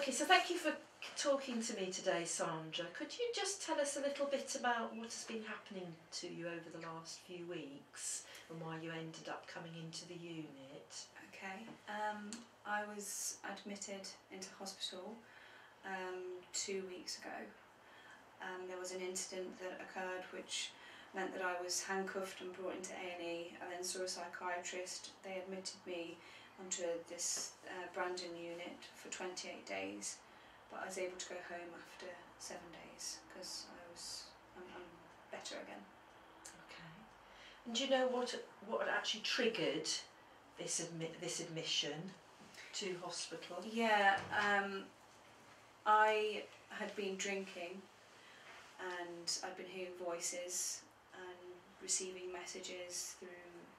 Okay, so thank you for talking to me today, Sandra. Could you just tell us a little bit about what has been happening to you over the last few weeks and why you ended up coming into the unit? Okay, I was admitted into hospital 2 weeks ago. There was an incident that occurred which meant that I was handcuffed and brought into A&E. I then saw a psychiatrist. They admitted me onto this Brandon unit for 28 days, but I was able to go home after 7 days because I'm better again. Okay. And do you know what actually triggered this admission to hospital? Yeah, I had been drinking and I'd been hearing voices and receiving messages through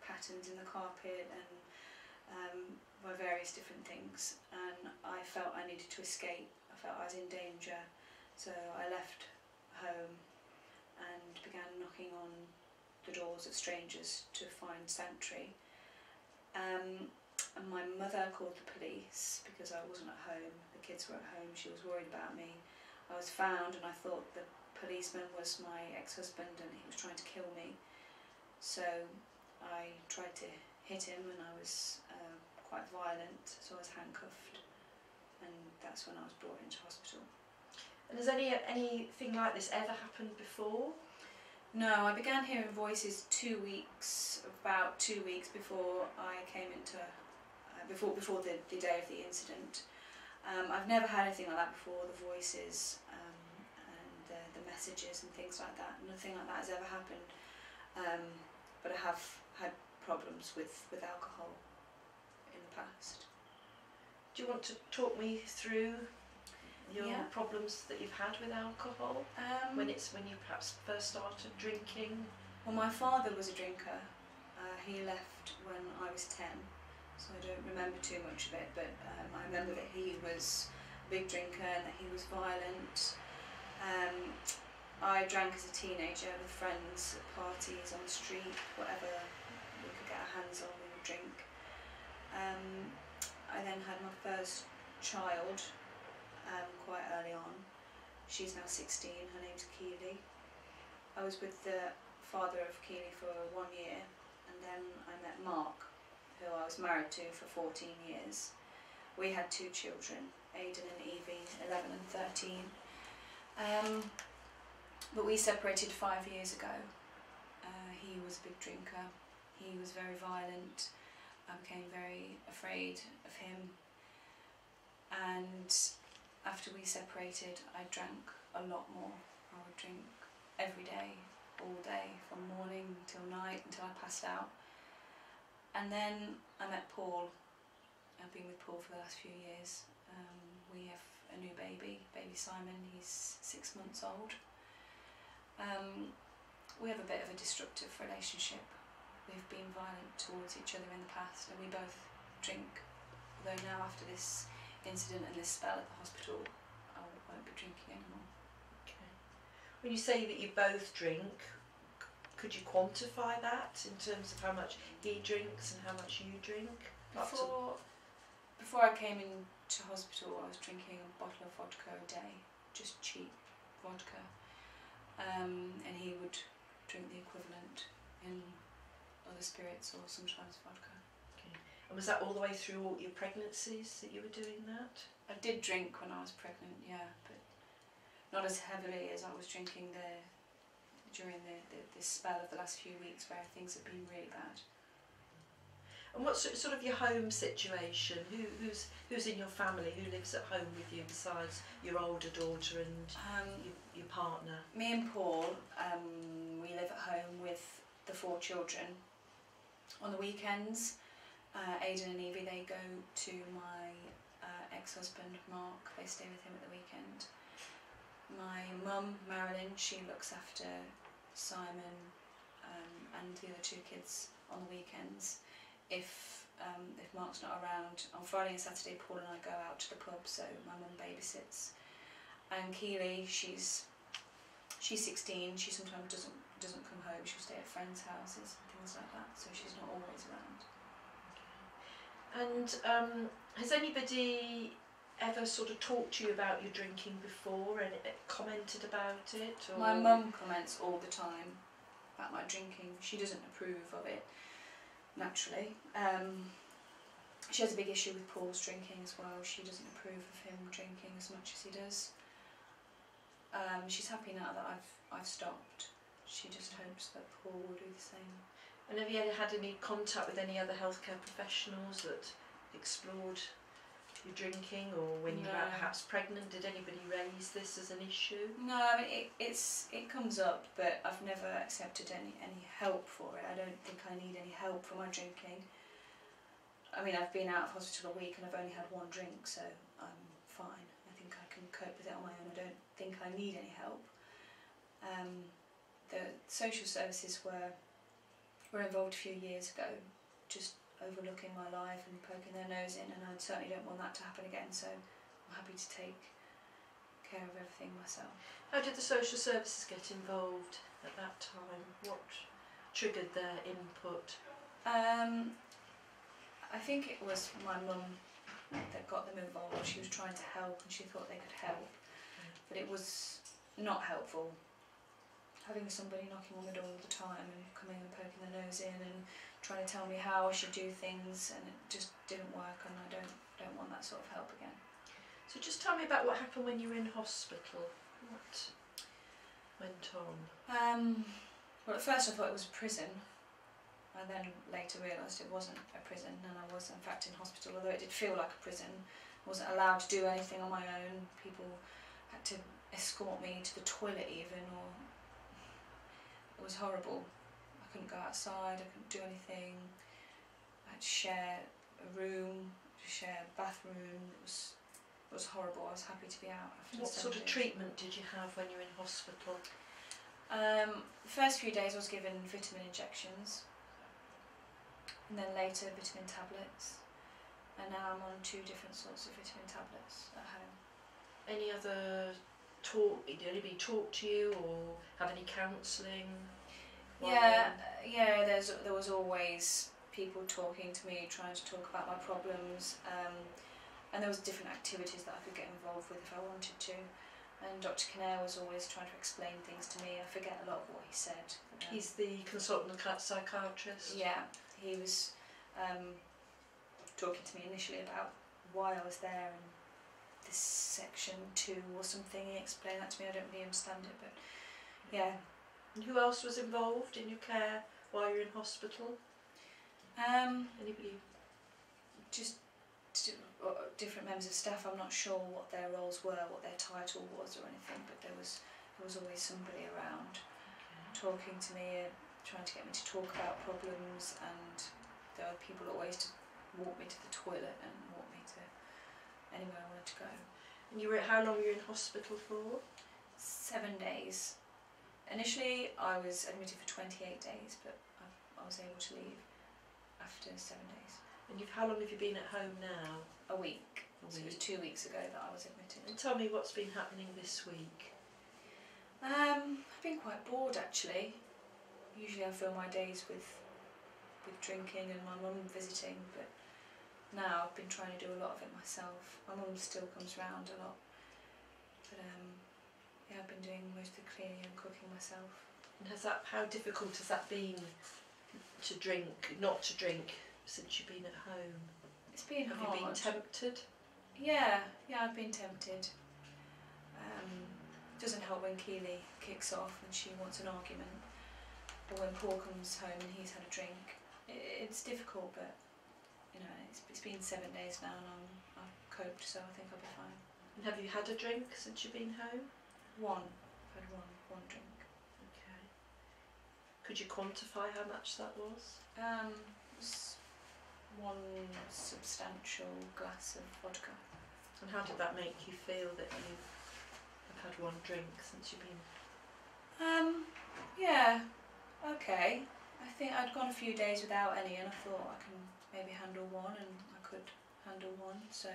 patterns in the carpet and by various different things, and I felt I needed to escape. I felt I was in danger, so I left home and began knocking on the doors of strangers to find sanctuary. And my mother called the police because I wasn't at home. The kids were at home. She was worried about me. I was found and I thought the policeman was my ex-husband and he was trying to kill me. So I tried to hit him and I was quite violent, so I was handcuffed, and that's when I was brought into hospital. And has anything like this ever happened before? No, I began hearing voices about 2 weeks before I came into, before the day of the incident. I've never had anything like that before, the voices and the messages and things like that. Nothing like that has ever happened, but I have had problems with alcohol in the past. Do you want to talk me through your problems that you've had with alcohol when you perhaps first started drinking? Well, my father was a drinker. He left when I was 10, so I don't remember too much of it, but I remember that he was a big drinker and that he was violent. I drank as a teenager with friends at parties, on the street, whatever we could get our hands on, we would drink. I then had my first child quite early on. She's now 16, her name's Keely. I was with the father of Keely for 1 year, and then I met Mark, who I was married to for 14 years. We had 2 children, Aidan and Evie, 11 and 13. But we separated 5 years ago. He was a big drinker, he was very violent. I became very afraid of him, and after we separated I drank a lot more. I would drink every day, all day, from morning till night until I passed out. And then I met Paul. I've been with Paul for the last few years. We have a new baby Simon. He's 6 months old. We have a bit of a destructive relationship. We've been violent towards each other in the past, and we both drink. Although now, after this incident and this spell at the hospital, I won't be drinking anymore. Okay. When you say that you both drink, could you quantify that in terms of how much he drinks and how much you drink? Before I came into hospital, I was drinking a bottle of vodka a day, just cheap vodka, and he would drink the equivalent in other spirits or sometimes vodka. Okay. And was that all the way through all your pregnancies that you were doing that? I did drink when I was pregnant, yeah, but not as heavily as I was drinking during this spell of the last few weeks where things have been really bad. And what's sort of your home situation? Who's in your family? Who lives at home with you besides your older daughter and your partner? Me and Paul, we live at home with the 4 children. On the weekends, Aidan and Evie, they go to my ex-husband Mark. They stay with him at the weekend. My mum, Marilyn, she looks after Simon and the other 2 kids on the weekends. If Mark's not around, on Friday and Saturday Paul and I go out to the pub, so my mum babysits. And Keely, she's 16, she sometimes doesn't come home, she'll stay at friends' houses and things like that, so she's not always around. And has anybody ever sort of talked to you about your drinking before and commented about it? Or? My mum comments all the time about my drinking. She doesn't approve of it, naturally. She has a big issue with Paul's drinking as well. She doesn't approve of him drinking as much as he does. She's happy now that I've stopped. She just hopes that Paul will do the same. And have you ever had any contact with any other healthcare professionals that explored your drinking, or when you were perhaps pregnant, did anybody raise this as an issue? No, I mean it comes up, but I've never accepted any help for it. I don't think I need any help for my drinking. I mean, I've been out of hospital a week and I've only had one drink, so I'm fine. I think I can cope with it on my own. I don't think I need any help. The social services were involved a few years ago, just overlooking my life and poking their nose in, and I certainly don't want that to happen again, so I'm happy to take care of everything myself. How did the social services get involved at that time? What triggered their input? I think it was my mum that got them involved. She was trying to help and she thought they could help, but it was not helpful. Having somebody knocking on the door all the time and coming and poking their nose in and trying to tell me how I should do things, and it just didn't work, and I don't want that sort of help again. So just tell me about what happened when you were in hospital. What went on? Well, at first I thought it was a prison. I then later realised it wasn't a prison, and I was in fact in hospital, although it did feel like a prison. I wasn't allowed to do anything on my own. People had to escort me to the toilet even, or it was horrible. I couldn't go outside, I couldn't do anything. I had to share a room, to share a bathroom. It was horrible. I was happy to be out after What 7 sort of days. treatment did you have when you were in hospital? The first few days I was given vitamin injections, and then later vitamin tablets, and now I'm on 2 different sorts of vitamin tablets at home. Any other talk? Did anybody talk to you or have any counselling? Yeah, there was always people talking to me, trying to talk about my problems, and there was different activities that I could get involved with if I wanted to. And Dr. Kinnair was always trying to explain things to me. I forget a lot of what he said. He's the consultant psychiatrist? Yeah, he was talking to me initially about why I was there and this section 2 or something. He explained that to me. I don't really understand it, but yeah. And who else was involved in your care while you were in hospital? Anybody? Just different members of staff. I'm not sure what their roles were, what their title was or anything, but there was always somebody around talking to me, trying to get me to talk about problems, and there were people always to walk me to the toilet and walk me to anywhere I wanted to go. And how long were you in hospital for? 7 days. Initially I was admitted for 28 days, but I was able to leave after 7 days. And how long have you been at home now? A week. So it was 2 weeks ago that I was admitted. And tell me what's been happening this week. I've been quite bored actually. Usually I fill my days with drinking and my mum visiting, but now I've been trying to do a lot of it myself. My mum still comes round a lot, but yeah, I've been doing most of the cleaning and cooking myself. And how difficult has that been not to drink since you've been at home? It's been Have hard. you been tempted? Yeah, I've been tempted. It doesn't help when Keely kicks off and she wants an argument, or when Paul comes home and he's had a drink. It's difficult, but you know, it's been 7 days now and I've coped, so I think I'll be fine. And have you had a drink since you've been home? I've had one drink. Okay. Could you quantify how much that was? It was 1 substantial glass of vodka. And how did that make you feel that you have had 1 drink since you've been? Yeah, okay. I think I'd gone a few days without any, and I thought I can maybe handle 1, and I could handle 1. So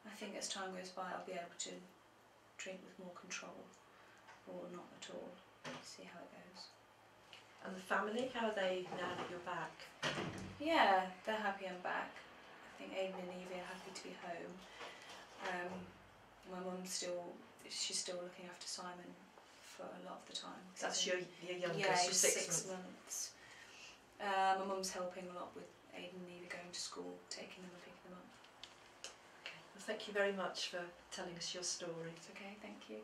I think as time goes by, I'll be able to drink with more control, or not at all. See how it goes. And the family, how are they now that you're back? Yeah, they're happy I'm back. I think Aidan and Evie are happy to be home. My mum's she's still looking after Simon for a lot of the time. That's your youngest, yeah, your 6 months. My mum's helping a lot with Aiden either going to school, taking them and picking them up. Okay. Well, thank you very much for telling us your story. It's okay, thank you.